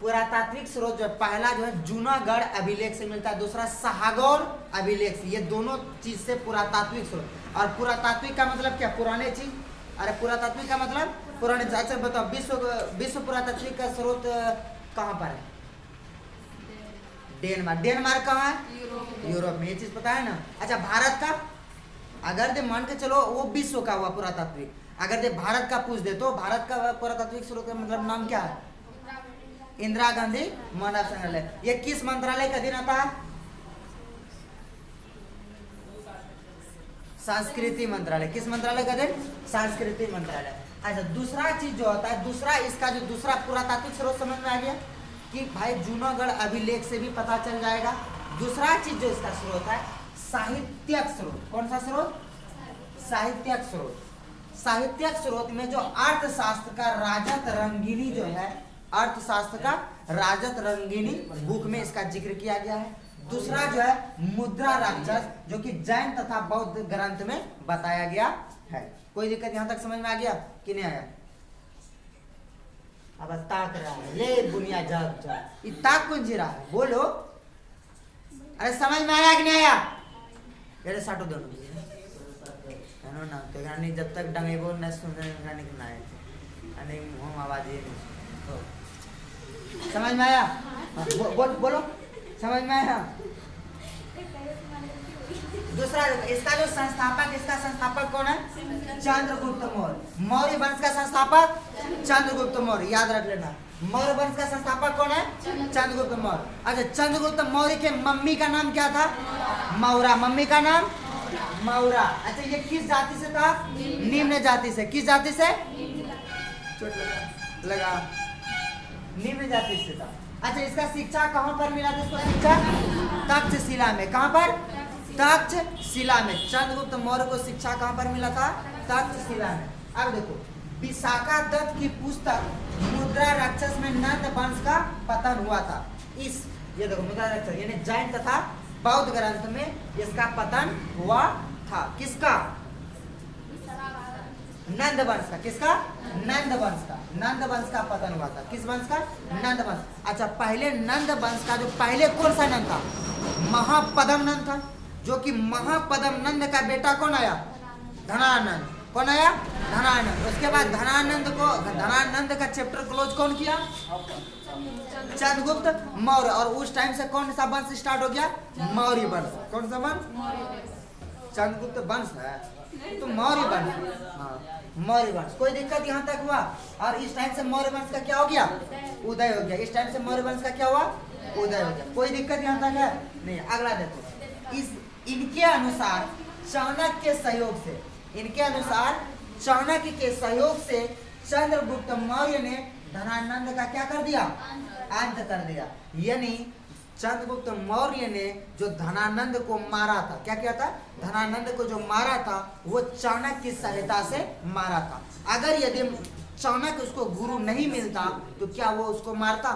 पुरातात्विक स्रोत जो पहला जो है जूनागढ़ अभिलेख से मिलता है, दूसरा साहगौर अभिलेख से। ये दोनों चीज से पुरातात्विक स्रोत। और पुरातात्विक का मतलब क्या? पुराने चीज। अरे पुरातात्विक का मतलब पुराने। अच्छा बताओ, विश्व पुरातात्विक का स्रोत कहाँ पर है? डेनमार्क। डेनमार्क कहाँ है? यूरोप में। ये चीज पता है ना? अच्छा भारत का, अगर दे मान के चलो वो विश्व का हुआ पुरातात्विक, अगर दे भारत का पूछ दे तो भारत का पुरातात्विक स्रोत का मतलब नाम क्या है? इंदिरा गांधी मानव संग्रहालय। ये किस मंत्रालय का अधीन आता है? संस्कृति मंत्रालय। किस मंत्रालय का अधीन? संस्कृति मंत्रालय। अच्छा दूसरा चीज जो होता है, दूसरा इसका जो दूसरा पुरातात्विक स्रोत समझ में आ गया कि भाई जूनागढ़ अभिलेख से भी पता चल जाएगा। दूसरा चीज जो इसका स्रोत है साहित्यक स्रोत। कौन सा स्रोत? साहित्यक स्रोत। साहित्यक स्रोत में जो अर्थशास्त्र का राजत रंगीनी जो है, अर्थशास्त्र का राजत रंगीनी बुक में इसका जिक्र किया गया है। दूसरा जो है मुद्रा राक्षस, जो कि जैन तथा बौद्ध ग्रंथ में बताया गया है। कोई दिक्कत यहाँ तक समझ में आ गया कि नहीं आया? अब ताक रहा है ले बुनिया जग जग, ये ताक कौन जी रहा है? बोलो। अरे समझ में आया कि नहीं आया? अरे साटो दोनों ना तो गानी जब तक डंगेबो न सुनने गानी के ना है अने हम आवाज ये नहीं समझ में आया? बोलो समझ में आया? दूसरा इसका जो संस्थापक, इसका संस्थापक कौन है? चंद्रगुप्त मौर्य। मौर्य वंश का संस्थापक चंद्रगुप्त मौर्य, याद रख लेना। मौर्य वंश का संस्थापक कौन है? चंद्रगुप्त मौर्य। अच्छा चंद्रगुप्त मौर्य के मम्मी का नाम क्या था? मौरा। मम्मी का नाम मौरा। अच्छा ये किस जाति से था? निम्न जाति से। किस जाति से? लगा निम्न जाति से था। अच्छा इसका शिक्षा कहाँ पर मिला था? इसको शिक्षा तक्षशिला में। कहाँ पर? तक्षशिला में। चंद्रगुप्त मौर्य को शिक्षा कहाँ पर मिला था? तक्षशिला में। अब देखो विशाखा दत्त की पुस्तक मुद्रा राक्षस में नंद वंश का पतन हुआ था। इस ये देखो मुद्रा राक्षस यानी जैन तथा बौद्ध ग्रंथ में इसका पतन हुआ था। किसका? नंद वंश का। किसका? नंद वंश का। नंद वंश का पतन हुआ था। किस वंश का? नंद वंश। अच्छा पहले नंद वंश का जो पहले कौन सा नंद था? महापद्म नंद था, जो कि महापद्म नंद का बेटा कौन आया? धनानंद। कौन आया? धनानंद। उसके बाद धनानंद का चैप्टर क्लोज कौन किया? चंद्रगुप्त मौर्य। और उस टाइम से कौन सा वंश स्टार्ट हो गया? मौर्य वंश। कौन सा वंश? चंद्रगुप्त वंश है तो मौर्य वंश। हाँ मौर्य वंश। कोई दिक्कत यहाँ तक हुआ? और इस टाइम से मौर्य वंश का क्या हो गया? उदय हो गया। इस टाइम से मौर्य वंश का क्या हुआ? उदय हो गया। कोई दिक्कत यहाँ तक है? नहीं। अगला देखो, इनके अनुसार चाणक्य के सहयोग से, इनके अनुसार चाणक्य के सहयोग से चंद्रगुप्त मौर्य ने धनानंद का क्या कर दिया? अंत कर दिया। यानी चंद्रगुप्त मौर्य ने जो धनानंद को मारा था, क्या किया था? धनानंद को जो मारा था वो चाणक्य की सहायता से मारा था। अगर यदि चाणक्य उसको गुरु नहीं मिलता तो क्या वो उसको मारता?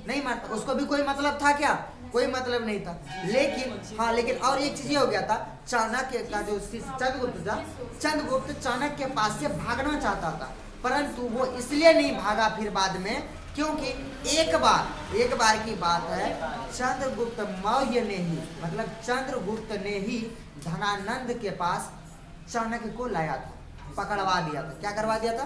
नहीं मारता। उसको भी कोई मतलब था क्या? कोई मतलब नहीं था। लेकिन हाँ, लेकिन और एक चीज ये हो गया था, चाणक्य का जो चंद्रगुप्त था, चंद्रगुप्त चाणक्य के पास से भागना चाहता था, परंतु वो इसलिए नहीं भागा फिर बाद में, क्योंकि एक बार की बात है, चंद्रगुप्त मौर्य ने ही, मतलब चंद्रगुप्त ने ही धनानंद के पास चाणक्य को लाया था, पकड़वा दिया था। क्या करवा दिया था?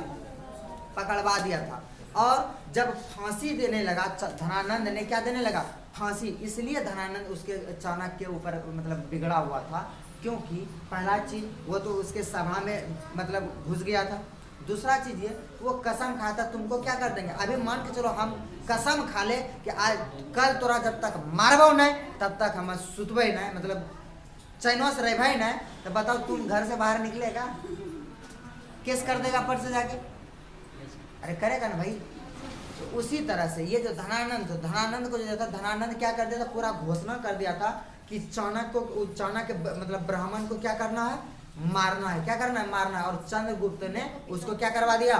पकड़वा दिया था। और जब फांसी देने लगा धनानंद ने, क्या देने लगा? फांसी। इसलिए धनानंद उसके चाणक्य के ऊपर मतलब बिगड़ा हुआ था, क्योंकि पहला चीज वो तो उसके सभा में मतलब घुस गया था। दूसरा चीज ये वो कसम खाया था तुमको क्या कर देंगे। अभी मान के चलो हम कसम खा ले कि आज कल तोरा जब तक मारबो नहीं तब तक हम सुतबे नहीं, मतलब चैनो से रहबे नहीं, तो बताओ तुम घर से बाहर निकलेगा? केस कर देगा पर से जाके? अरे करेगा ना भाई। तो उसी तरह से ये जो धनानंद को जो था, धनानंद क्या कर दिया था? पूरा घोषणा कर दिया था कि चाणक्य मतलब ब्राह्मण को क्या करना है? मारना है। क्या करना है? मारना है। और चंद्रगुप्त ने उसको क्या करवा दिया?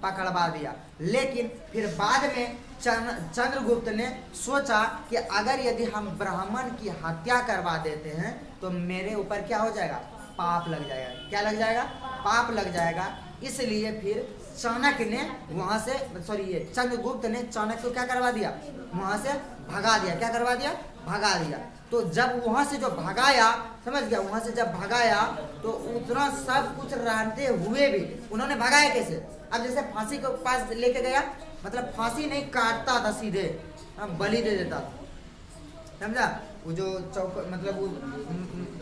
पकड़वा दिया। लेकिन फिर बाद में चंद्रगुप्त ने सोचा कि अगर यदि हम ब्राह्मण की हत्या करवा देते हैं तो मेरे ऊपर क्या हो जाएगा? पाप लग जाएगा। क्या लग जाएगा? पाप लग जाएगा। इसलिए फिर चाणक्य ने वहां से, सॉरी ये चंद्रगुप्त ने चाणक्य को क्या करवा दिया, वहां से भगा दिया। क्या करवा दिया, भगा दिया। तो जब वहां से जो भगाया, समझ गया, वहां से जब भगाया तो उतना सब कुछ रहते हुए भी उन्होंने भगाया कैसे। अब जैसे फांसी के पास लेके गया, मतलब फांसी नहीं काटता था, सीधे बलि दे देता था, समझा। वो जो चौक मतलब वो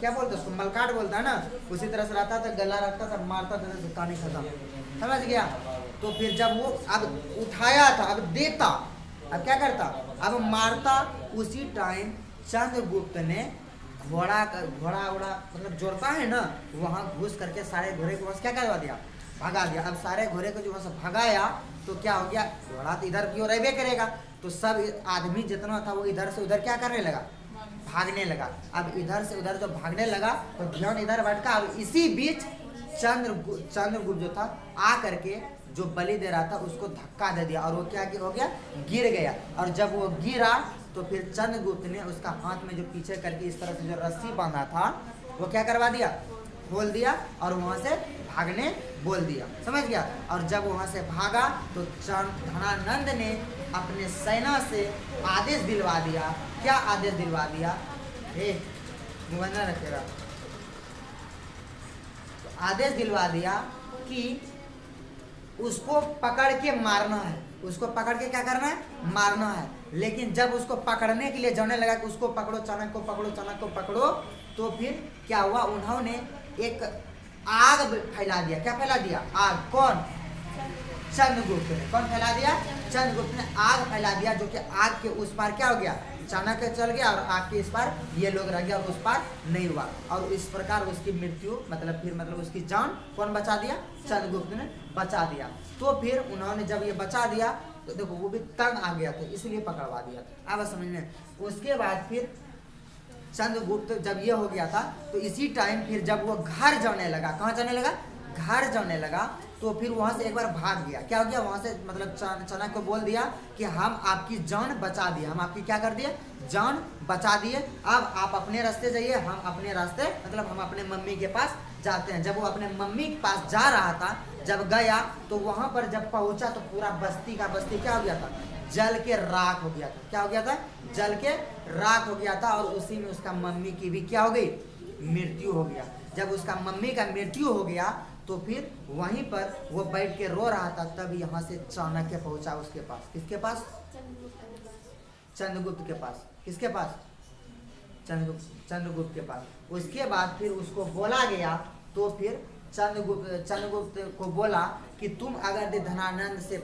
क्या बोलते उसको, मलकाट बोलता है ना, उसी तरह से रहता था, गला रखता था, मारता था, कहानी खत्म, समझ गया। तो फिर जब वो अब उठाया था, अब देता, अब क्या करता, अब मारता, उसी टाइम चंद्रगुप्त ने घोड़ा उड़ा मतलब जोड़ता है ना, वहां घुस करके सारे घोड़े को बस क्या करवा दिया, भगा दिया। अब सारे घोड़े को जो वहां भगाया तो क्या हो गया, घोड़ा तो इधर की ओर रहबे करेगा, तो सब आदमी जितना था वो इधर से उधर क्या करने लगा, भागने लगा। अब इधर से उधर जो भागने लगा तो ध्यान इधर भटका। अब इसी बीच चंद्रगुप्त जो था आ करके जो बलि दे रहा था उसको धक्का दे दिया, और वो क्या हो गया, गिर गया। और जब वो गिरा तो फिर चंद्रगुप्त ने उसका हाथ में जो पीछे करके इस तरह से जो रस्सी बांधा था वो क्या करवा दिया, खोल दिया, और वहां से भागने बोल दिया, समझ गया। और जब वहां से भागा तो धनानंद ने अपने सेना से आदेश दिलवा दिया। क्या आदेश दिलवा दिया, मोबाइल ना रखेगा, तो आदेश दिलवा दिया कि उसको पकड़ के मारना है, उसको पकड़ के क्या करना है, मारना है। लेकिन जब उसको पकड़ने के लिए जाने लगा कि उसको पकड़ो, चाणक्य को पकड़ो, चाणक्य को पकड़ो, तो फिर क्या हुआ, उन्होंने एक आग फैला दिया। क्या फैला दिया, आग। कौन, चंद्रगुप्त ने। कौन फैला दिया, चंद्रगुप्त ने आग फैला दिया, जो कि आग के उस पार क्या हो गया, चाणक्य चल गया, और आग के इस पार ये लोग रह गया, और उस पार नहीं हुआ। और इस प्रकार उसकी मृत्यु मतलब उसकी जान कौन बचा दिया, चंद्रगुप्त ने बचा दिया। तो फिर उन्होंने जब ये बचा दिया तो देखो वो भी तंग आ गया था, इसलिए पकड़वा दिया था। अब समझने, उसके बाद फिर चंद्रगुप्त जब ये हो गया था तो इसी टाइम फिर जब वो घर जाने लगा, कहाँ जाने लगा, घर जाने लगा, तो फिर वहां से एक बार भाग गया। क्या हो गया, वहां से मतलब चाणक्य को बोल दिया कि हम आपकी जान बचा दिए, हम आपकी क्या कर दिए, जान बचा दिए, अब आप अपने रास्ते जाइए, हम अपने रास्ते मतलब हम अपने मम्मी के पास जाते हैं। जब वो अपने मम्मी के पास जा रहा था, जब गया तो वहां पर जब पहुंचा तो पूरा बस्ती का बस्ती क्या हो गया था, जल के राख हो गया था। क्या हो गया था, जल के राख हो गया था। और उसी में उसका मम्मी की भी क्या हो गई, मृत्यु हो गया। जब उसका मम्मी का मृत्यु हो गया तो फिर वहीं पर वो बैठ के रो रहा था, तब यहाँ से चाणक्य पहुंचा उसके पास। किसके पास, चंद्रगुप्त के पास। किसके पास, चंद्रगुप्त के पास। उसके बाद फिर उसको बोला गया, तो फिर चंद्रगुप्त को बोला कि तुम अगर धनानंद से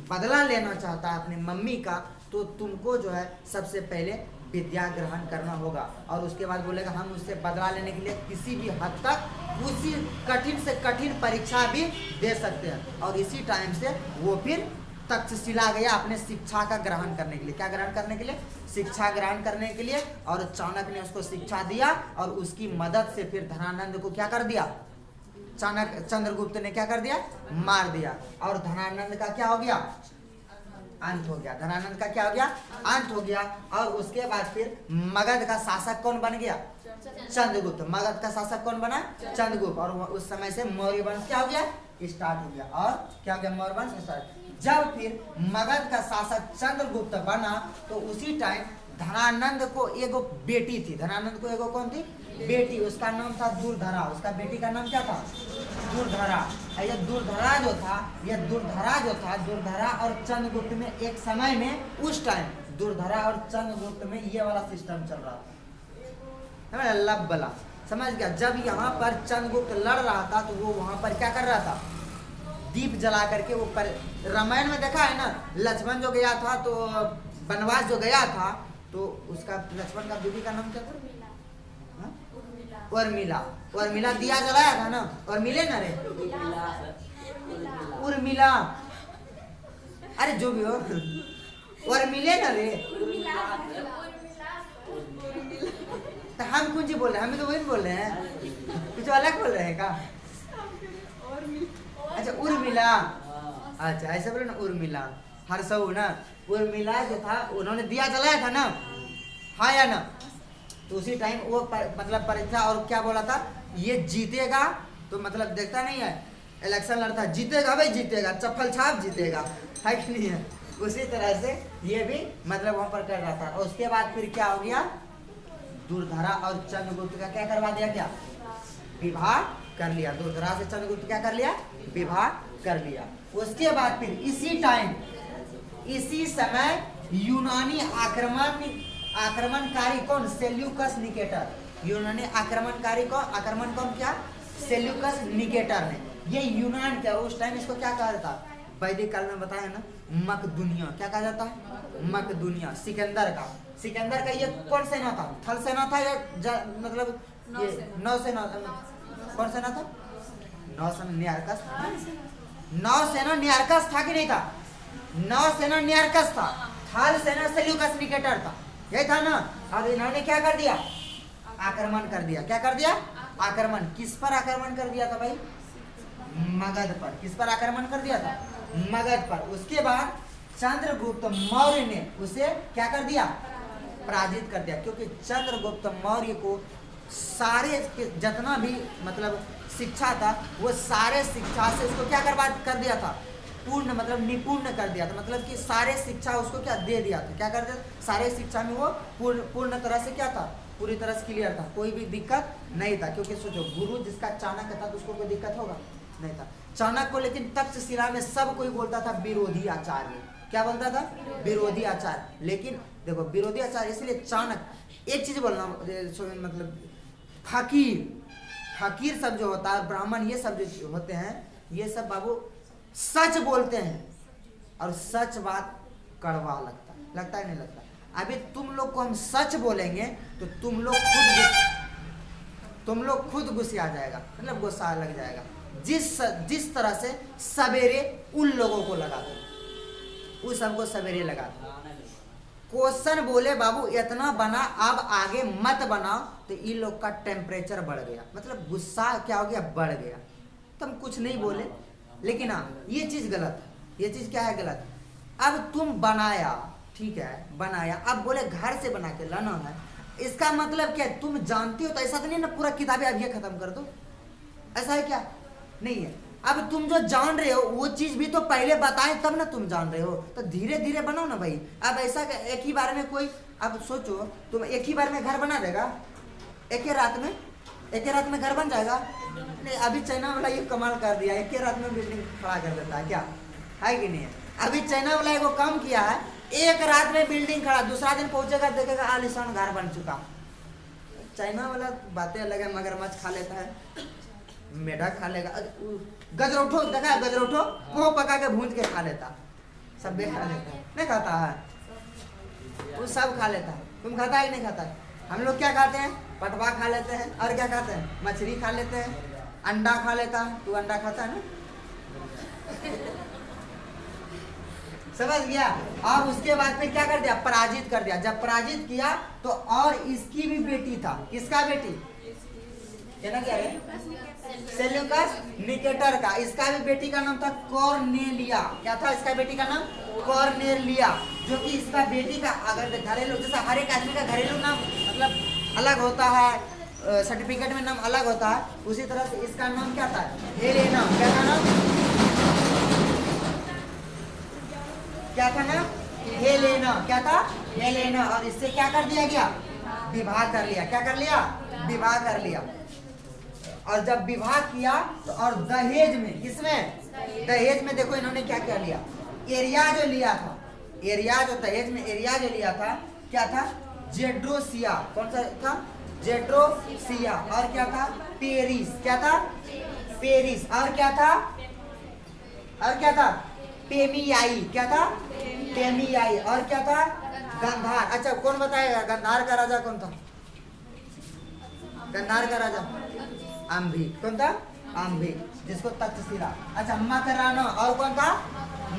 बदला लेना चाहता है अपनी मम्मी का, तो तुमको जो है सबसे पहले विद्या ग्रहण करना होगा। और उसके बाद बोलेगा हम उससे बदला लेने के लिए किसी भी हद तक उसी कठिन से कठिन परीक्षा भी दे सकते हैं। और इसी टाइम से वो फिर तक्षशिला गया अपने शिक्षा का ग्रहण करने के लिए। क्या ग्रहण करने के लिए, शिक्षा ग्रहण करने के लिए। और चाणक्य ने उसको शिक्षा दिया, और उसकी मदद से फिर धनानंद को क्या कर दिया, चंद्रगुप्त ने क्या कर दिया, मार दिया। और धनानंद का क्या हो गया, अंत हो गया। धनानंद का क्या हो गया, अंत हो गया। और उसके बाद फिर मगध का शासक कौन बन गया, चंद्रगुप्त। मगध का शासक कौन बना, चंद्रगुप्त। और उस समय से मौर्य वंश क्या हो गया, स्टार्ट हो गया। और क्या हो गया, मौर्य वंश स्टार्ट। जब फिर मगध का शासक चंद्रगुप्त बना तो उसी टाइम धनानंद को एगो बेटी थी। धनानंद को एगो कौन थी, बेटी, उसका नाम था दुर्धरा। उसका बेटी का नाम क्या था, दुर्धरा। ये दुर्धरा जो था, दुर्धरा और चंद्रगुप्त में एक समय में, उस टाइम दुर्धरा और चंद्रगुप्त में ये वाला सिस्टम चल रहा था, लब वाला, समझ गया। जब यहाँ पर चंद्रगुप्त लड़ रहा था तो वो वहां पर क्या कर रहा था, दीप जला करके वो रामायण में देखा है ना, लक्ष्मण जो गया था तो वनवास जो गया था, तो उसका लक्ष्मण का बीवी का नाम क्या था, उर्मिला दिया जलाया था ना, और मिले ना रे, उर्मिला, अरे जो भी हो, और मिले ना रे। तो हम कुछ बोल रहे हैं, हम तो वही बोल रहे हैं, कुछ अलग बोल रहे हैं का। अच्छा उर्मिला, अच्छा ऐसा बोले ना, उर्मिला हर्षऊ ना, उर्मिला जो था उन्होंने दिया जलाया था ना, हाँ या ना। तो उसी टाइम वो मतलब परीक्षा, और क्या बोला था, ये जीतेगा तो मतलब देखता नहीं है, इलेक्शन लड़ता है, जीतेगा भाई जीतेगा, चप्पल छाप जीतेगा, है कि नहीं है। उसी तरह से ये भी मतलब वहां पर कर रहा था। और उसके बाद फिर क्या हो गया, दुर्धरा और चंद्रगुप्त का क्या करवा दिया, क्या विवाह कर लिया। दुर्धरा से चंद्रगुप्त क्या कर लिया, विवाह कर लिया। उसके बाद फिर इसी टाइम इसी समय यूनानी आक्रमणकारी कौन, सेल्यूकस निकेटर। यूनानी आक्रमणकारी कौन, आक्रमण कौन किया, सेल्यूकस निकेटर ने। ये यूनान क्या, उस टाइम इसको क्या कहा जाता, वैदिक काल में बताया ना, मकदुनिया। क्या कहा जाता है, मकदुनिया। सिकंदर का ये कौन सेना था, थल सेना था या मतलब ये नौसेना, कौन सेना था, नौसेना नियारकस, नौसेना नियारकस था कि नहीं था, नौसेना नियारकस था, थल सेना सेल्यूकस निकेटर था, यही था ना। अब इन्होंने क्या कर दिया, आक्रमण कर दिया। क्या कर दिया, आक्रमण। किस पर आक्रमण कर दिया था भाई, मगध पर। किस पर आक्रमण कर दिया था, मगध पर। उसके बाद चंद्रगुप्त मौर्य ने उसे क्या कर दिया, पराजित कर दिया। क्योंकि चंद्रगुप्त मौर्य को सारे जितना भी मतलब शिक्षा था, वो सारे शिक्षा से उसको क्या कर दिया था, पूर्ण मतलब निपुण कर दिया था। मतलब कि सारे शिक्षा उसको क्या दे दिया था, क्या कर दिया, सारे शिक्षा में वो पूर्ण तरह से क्या था, पूरी तरह से क्लियर था, कोई भी दिक्कत नहीं था। क्योंकि सोचो, गुरु जिसका चाणक्य था तो उसको कोई दिक्कत होगा नहीं था, चाणक्य को। लेकिन तक्षशिला में सब कोई बोलता था विरोधी आचार्य। क्या बोलता था, विरोधी आचार्य। लेकिन देखो, विरोधी आचार्य इसलिए चाणक्य, एक चीज बोलना मतलब फकीर सब जो होता है, ब्राह्मण, ये सब जो होते हैं, ये सब बाबू सच बोलते हैं। और सच बात कड़वा लगता है नहीं लगता। अभी तुम लोग को हम सच बोलेंगे तो तुम लोग खुद गुस्से आ जाएगा, मतलब गुस्सा लग जाएगा। जिस तरह से सवेरे उन लोगों को लगा दो, उस सबको सवेरे लगा दो। क्वेश्चन बोले बाबू इतना बना, अब आगे मत बनाओ, तो इन लोग का टेम्परेचर बढ़ गया, मतलब गुस्सा क्या हो गया, बढ़ गया। तुम कुछ नहीं बोले, लेकिन हाँ ये चीज गलत है। ये चीज क्या है, गलत। अब तुम बनाया, ठीक है, बनाया, अब बोले घर से बना के लाना है, इसका मतलब क्या, तुम जानती हो तो ऐसा तो नहीं ना पूरा किताबें अब ये खत्म कर दो, ऐसा है क्या, नहीं है। अब तुम जो जान रहे हो वो चीज भी तो पहले बताएं तब ना तुम जान रहे हो, तो धीरे धीरे बनाओ ना भाई। अब ऐसा एक ही बार में कोई, अब सोचो तुम एक ही बार में घर बना देगा, एक ही रात में घर बन जाएगा, नहीं। अभी चाइना वाला ये कमाल कर दिया, एक ही रात में बिल्डिंग खड़ा कर देता है, क्या है कि नहीं है। अभी चाइना वाला को काम किया है, एक रात में बिल्डिंग खड़ा, दूसरा दिन पहुंचेगा देखेगा आलीशान घर बन चुका। चाइना वाला बातें अलग है, मगरमच्छ खा लेता है, मेढक खा लेगा, गजरौठो देखा है, गजरौठो वो पका के भूंज के खा लेता, सब भी खा लेता है, नहीं खाता है वो, सब खा लेता है। तुम खाता है कि नहीं खाता है, हम लोग क्या खाते हैं, पटवा खा लेते हैं, और क्या खाते हैं, मछली खा लेते हैं, अंडा खा लेता है, तू अंडा खाता है ना, समझ गया। अब उसके बाद फिर क्या कर दिया, पराजित कर दिया। जब पराजित किया तो और इसकी भी बेटी था, किसका बेटी, क्या है, सेल्यूकस निकेटर का, इसका भी बेटी का नाम था कॉर्नेलिया। क्या था इसका बेटी का नाम, कॉर्नेलिया। जो कि इसका बेटी का अगर घरेलू, जैसा हर एक आदमी का घरेलू नाम मतलब अलग होता है, सर्टिफिकेट में नाम अलग होता है, उसी तरह से इसका नाम क्या था, हेलेना। क्या था नाम, क्या था नाम, हेलेना। क्या था, हेलेना। और इससे क्या कर दिया गया, विवाह कर लिया। क्या कर लिया, विवाह कर लिया। और जब विवाह किया तो और दहेज में, किसमें, दहेज में देखो इन्होंने क्या क्या लिया, एरिया जो लिया था, एरिया जो दहेज में एरिया जो लिया था, क्या था, जेड्रोसिया। कौन सा था, जेड्रोसिया। और क्या था, पेरिस। क्या था, पेरिस। और क्या था, पेमियाई। क्या था, पेमियाई। और क्या था, गंधार। अच्छा कौन बताएगा गंधार का राजा कौन था, गंधार का राजा अम्भी। कौन था, अम्भी, जिसको तक्षशिला। अच्छा मकराना, और कौन था,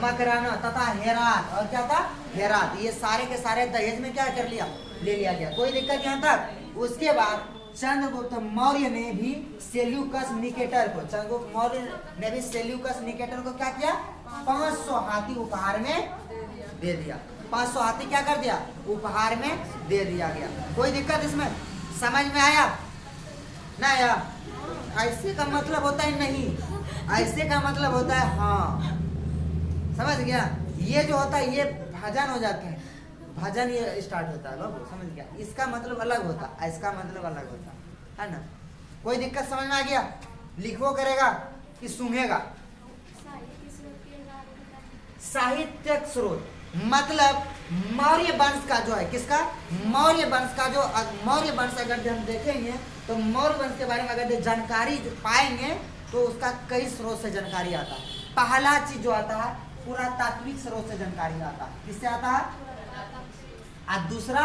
मकराना, तथा हेरात। और क्या था, हेरात। ये सारे के सारे दहेज में क्या कर लिया, ले लिया गया, कोई दिक्कत यहाँ तक। उसके बाद चंद्रगुप्त मौर्य ने भी सेल्यूकस निकेटर को, चंद्रगुप्त मौर्य ने भी सेल्यूकस निकेटर को क्या किया, 500 हाथी उपहार में दे दिया। 500 हाथी क्या कर दिया, उपहार में दे दिया गया। कोई दिक्कत इसमें, समझ में आया ना आया, ऐसे का मतलब होता है नहीं, ऐसे का मतलब होता है हाँ, समझ गया। ये जो होता है ये भजन हो जाते हैं, भजन ये स्टार्ट होता है बाबू, समझ गया। इसका मतलब अलग होता है, इसका मतलब अलग होता है ना। कोई दिक्कत समझ में आ गया? लिखो करेगा कि सूंघेगा? साहित्यिक स्रोत मतलब मौर्य वंश का जो है, किसका? मौर्य वंश का। जो मौर्य वंश अगर हम देखेंगे तो मौर्य वंश के बारे में अगर जानकारी पाएंगे तो उसका कई स्रोत से जानकारी आता है। पहला चीज जो आता है पुरातात्विक स्रोत से जानकारी आता है। किससे आता है? और दूसरा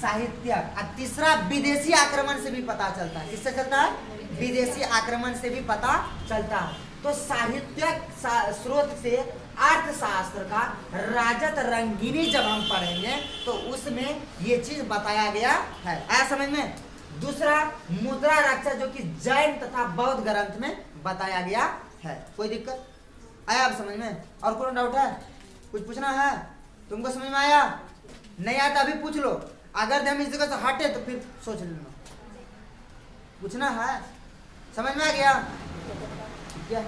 साहित्यिक, और तीसरा विदेशी आक्रमण से भी पता चलता है। किससे चलता है? विदेशी आक्रमण से भी पता चलता है। तो साहित्यिक स्रोत से अर्थशास्त्र का राजत रंगीनी जब हम पढ़ेंगे तो उसमें ये चीज बताया गया है। आया समझ में? दूसरा मुद्रा रक्षा जो कि जैन तथा बौद्ध ग्रंथ में बताया गया है। कोई दिक्कत आया अब समझ में? और कोई डाउट है? कुछ पूछना है? तुमको समझ में आया? नहीं आया तो अभी पूछ लो, अगर हम इस जगह से हटे तो फिर सोच लेना। पूछना है? समझ में आ गया? ठीक है।